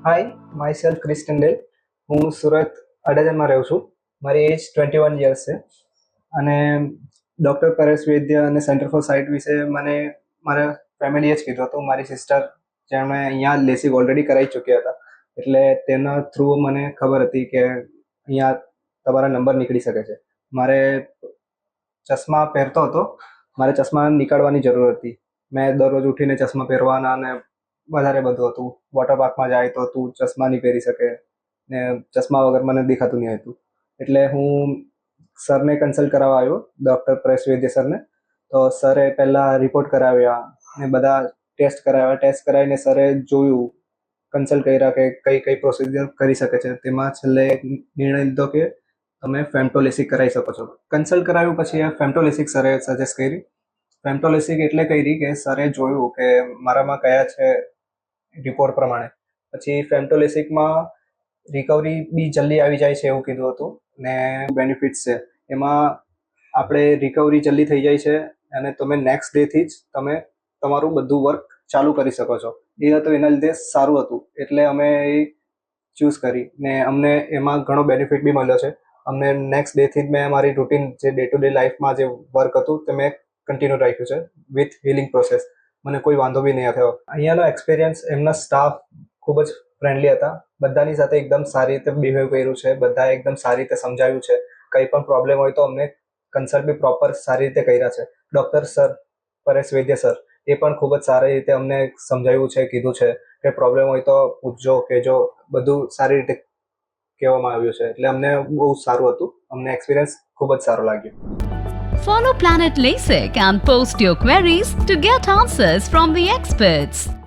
Hi, my self Chris ટંડેલ. હું સુરત અડાજણમાં રહું છું. મારી એજ 21 યર્સ છે. અને ડૉક્ટર પરેશ વૈદ્ય અને સેન્ટર ફોર સાઇટ વિશે મને મારા ફેમિલીએ જ કીધું હતું. મારી સિસ્ટર જેમણે અહીંયા લેસિક ઓલરેડી કરાવી ચૂક્યા હતા, એટલે તેના થ્રુ મને ખબર હતી કે અહીંયા તમારા નંબર નીકળી શકે છે. મારે ચશ્મા પહેરતો હતો, મારે ચશ્મા નીકાળવાની જરૂર હતી. મેં દરરોજ ઉઠીને ચશ્મા પહેરવાના અને વધારે બધું હતું. વોટર પાર્કમાં જાય તો તું ચશ્મા નહીં પહેરી શકે ને ચશ્મા વગર મને દેખાતું નહીં હતું. એટલે હું સરને કન્સલ્ટ કરાવવા આવ્યો, ડૉક્ટર પરેશ વૈદ્ય સરને. તો સરે પહેલાં રિપોર્ટ કરાવ્યા ને બધા ટેસ્ટ કરાવ્યા. ટેસ્ટ કરાવીને સરે જોયું, કન્સલ્ટ કર્યા કે કઈ કઈ પ્રોસિજર કરી શકે છે. તેમાં છેલ્લે નિર્ણય લીધો કે તમે ફેમ્ટોલેસિક કરાવી શકો છો. કન્સલ્ટ કરાવ્યું પછી ફેમ્ટોલેસિક સરે સજેસ્ટ કરી. ફેમ્ટોલેસિક એટલે કરી કે સરે જોયું કે મારામાં કયા છે રિપોર્ટ પ્રમાણે. પછી ફેમ્ટોલેસિકમાં રિકવરી બી જલ્દી આવી જાય છે એવું કીધું હતું ને બેનિફિટ્સ છે એમાં. આપણે રિકવરી જલ્દી થઈ જાય છે અને તમે નેક્સ્ટ ડેથી જ તમે તમારું બધું વર્ક ચાલુ કરી શકો છો. એ હતું, એના લીધે સારું હતું એટલે અમે એ ચૂઝ કરી ને અમને એમાં ઘણો બેનિફિટ બી મળ્યો છે. અમને નેક્સ્ટ ડેથી જ મેં મારી રૂટીન જે ડે ટુ ડે લાઈફમાં જે વર્ક હતું તે મેં કન્ટિન્યુ રાખ્યું છે વિથ હિલિંગ પ્રોસેસ. મને કોઈ વાંધો બી નહીં થયો. અહીંયાનો એક્સપિરિયન્સ, એમના સ્ટાફ ખૂબ જ ફ્રેન્ડલી હતા. બધાની સાથે એકદમ સારી રીતે બિહેવ કર્યું છે. બધાએ એકદમ સારી રીતે સમજાવ્યું છે. કંઈ પણ પ્રોબ્લેમ હોય તો અમને કન્સલ્ટ બી પ્રોપર સારી રીતે કર્યા છે. ડૉક્ટર સર પરેશ વૈદ્ય સર એ પણ ખૂબ જ સારી રીતે અમને સમજાવ્યું છે, કીધું છે કે પ્રોબ્લેમ હોય તો પૂછજો, કહેજો. બધું સારી રીતે કહેવામાં આવ્યું છે એટલે અમને બહુ સારું હતું. અમને એક્સપિરિયન્સ ખૂબ જ સારો લાગ્યો. Follow Planet LASIK and post your queries to get answers from the experts.